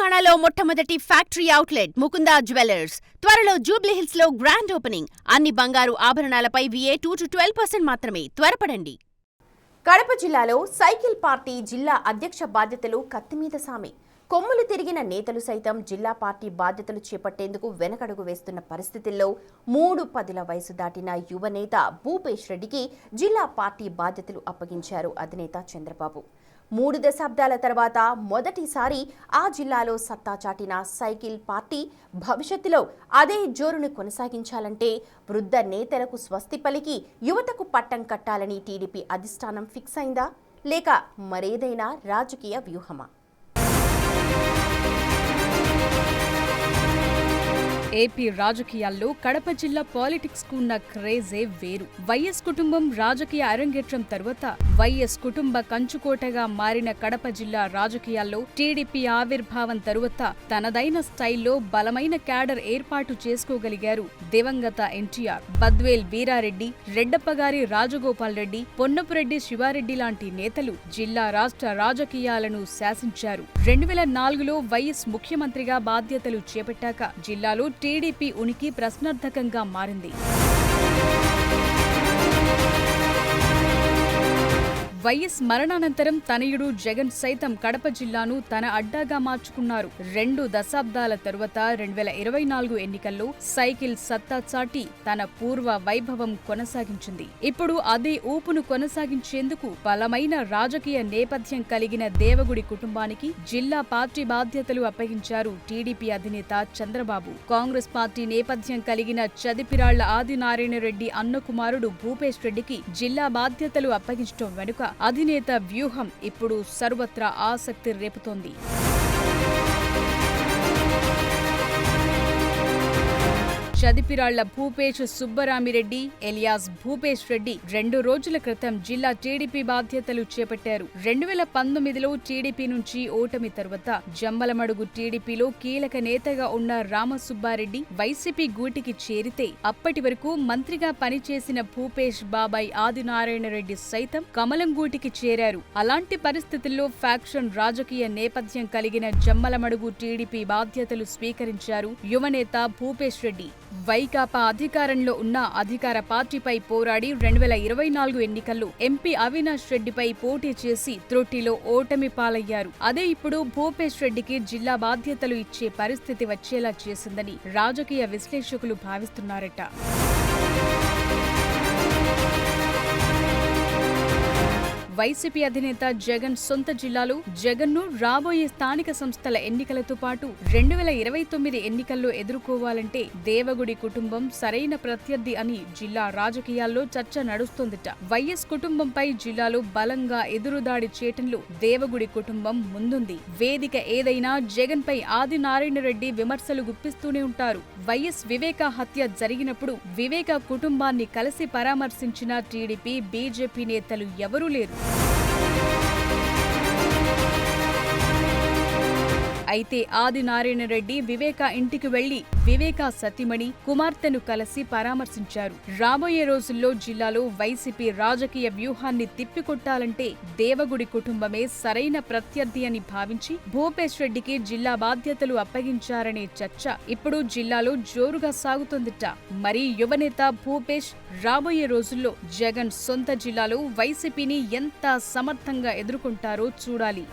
తెలంగాణలో మొట్టమొదటి factory outlet Mukunda jewellers త్వరలో జూబ్లీహిల్స్ లో గ్రాండ్ ఓపెనింగ్. అన్ని బంగారు ఆభరణాలపై VA 2-12% మాత్రమే. త్వరపడండి. కడప జిల్లాలో సైకిల్ పార్టీ జిల్లా అధ్యక్ష బాధ్యతలు కత్తిమీద సామి. కొమ్ములు తిరిగిన నేతలు సైతం జిల్లా పార్టీ బాధ్యతలు చేపట్టేందుకు వెనకడుగు వేస్తున్న పరిస్థితుల్లో 3 వయసు దాటిన యువనేత భూపేష్ రెడ్డికి జిల్లా పార్టీ బాధ్యతలు అప్పగించారు అధినేత చంద్రబాబు. 3 దశాబ్దాల తర్వాత మొదటిసారి ఆ జిల్లాలో సత్తా చాటిన సైకిల్ పార్టీ భవిష్యత్తులో అదే జోరును కొనసాగించాలంటే వృద్ధ నేతలకు స్వస్తి పలికి యువతకు పట్టం కట్టాలని టీడీపీ అధిష్టానం ఫిక్స్ అయిందా, లేక మరేదైనా రాజకీయ వ్యూహమా? ఏపీ రాజకీయాల్లో కడప జిల్లా పాలిటిక్స్ కు ఉన్న క్రేజే వేరు. వైఎస్ కుటుంబం రాజకీయ అరంగేట్రం తరువాత వైఎస్ కుటుంబ కంచుకోటగా మారిన కడప జిల్లా రాజకీయాల్లో టీడీపీ ఆవిర్భావం తరువాత తనదైన స్టైల్లో బలమైన క్యాడర్ ఏర్పాటు చేసుకోగలిగారు దివంగత ఎన్టీఆర్. బద్వేల్ వీరారెడ్డి, రెడ్డప్పగారి రాజగోపాల్ రెడ్డి, పొన్నపురెడ్డి శివారెడ్డి లాంటి నేతలు జిల్లా రాష్ట్ర రాజకీయాలను శాసించారు. 2004లో వైఎస్ ముఖ్యమంత్రిగా బాధ్యతలు చేపట్టాక జిల్లాలో టీడీపీ ఉనికి ప్రశ్నార్థకంగా మారింది. వైఎస్ మరణానంతరం తనయుడు జగన్ సైతం కడప జిల్లాను తన అడ్డాగా మార్చుకున్నారు. 2 దశాబ్దాల తరువాత 2024 ఎన్నికల్లో సైకిల్ సత్తా చాటి తన పూర్వ వైభవం కొనసాగించింది. ఇప్పుడు అదే ఊపును కొనసాగించేందుకు బలమైన రాజకీయ నేపథ్యం కలిగిన దేవగుడి కుటుంబానికి జిల్లా పార్టీ బాధ్యతలు అప్పగించారు టీడీపీ అధినేత చంద్రబాబు. కాంగ్రెస్ పార్టీ నేపథ్యం కలిగిన చదిపిరాళ్ల ఆదినారాయణ రెడ్డి అన్న కుమారుడు భూపేష్ రెడ్డికి జిల్లా బాధ్యతలు అప్పగించడం వెనుక అధినేత వ్యూహం ఇప్పుడు సర్వత్రా ఆసక్తి రేపుతోంది. చదిపిరాళ్ల భూపేష్ సుబ్బరామిరెడ్డి ఎలియాస్ భూపేష్ రెడ్డి 2 రోజుల క్రితం జిల్లా టీడీపీ బాధ్యతలు చేపట్టారు. 2019లో టీడీపీ నుంచి ఓటమి తరువాత జమ్మలమడుగు టీడీపీలో కీలక నేతగా ఉన్న రామసుబ్బారెడ్డి వైసీపీ గూటికి చేరితే అప్పటి వరకు మంత్రిగా పనిచేసిన భూపేష్ బాబాయ్ ఆదినారాయణ రెడ్డి సైతం కమలం గూటికి చేరారు. అలాంటి పరిస్థితుల్లో ఫ్యాక్షన్ రాజకీయ నేపథ్యం కలిగిన జమ్మలమడుగు టీడీపీ బాధ్యతలు స్వీకరించారు యువనేత భూపేష్ రెడ్డి. వైకాపా అధికారంలో ఉన్న అధికార పార్టీపై పోరాడి 2024 ఎన్నికల్లో ఎంపీ అవినాష్ రెడ్డిపై పోటీ చేసి త్రుటిలో ఓటమి పాలయ్యారు. అదే ఇప్పుడు భూపేష్ రెడ్డికి జిల్లా బాధ్యతలు ఇచ్చే పరిస్థితి వచ్చేలా చేసిందని రాజకీయ విశ్లేషకులు భావిస్తున్నారట. వైసీపీ అధినేత జగన్ సొంత జిల్లాలో జగన్ను రాబోయే స్థానిక సంస్థల ఎన్నికలతో పాటు 2029 ఎన్నికల్లో ఎదుర్కోవాలంటే దేవగుడి కుటుంబం సరైన ప్రత్యర్థి అని జిల్లా రాజకీయాల్లో చర్చ నడుస్తోందట. వైఎస్ కుటుంబంపై జిల్లాలో బలంగా ఎదురుదాడి చేయటంలో దేవగుడి కుటుంబం ముందుంది. వేదిక ఏదైనా జగన్ పై ఆదినారాయణ రెడ్డి విమర్శలు గుప్పిస్తూనే ఉంటారు. వైఎస్ వివేక హత్య జరిగినప్పుడు వివేక కుటుంబాన్ని కలిసి పరామర్శించిన టీడీపీ, బీజేపీ నేతలు ఎవరూ లేరు. అయితే ఆదినారాయణ రెడ్డి వివేక ఇంటికి వెళ్లి వివేక సతీమణి కుమార్తెను కలిసి పరామర్శించారు. రాబోయే రోజుల్లో జిల్లాలో వైసీపీ రాజకీయ వ్యూహాన్ని తిప్పికొట్టాలంటే దేవగుడి కుటుంబమే సరైన ప్రత్యర్థి అని భావించి భూపేష్ రెడ్డికి జిల్లా బాధ్యతలు అప్పగించారనే చర్చ ఇప్పుడు జిల్లాలో జోరుగా సాగుతోందిట. మరి యువనేత భూపేష్ రాబోయే రోజుల్లో జగన్ సొంత జిల్లాలో వైసీపీని ఎంత సమర్థంగా ఎదుర్కొంటారో చూడాలి.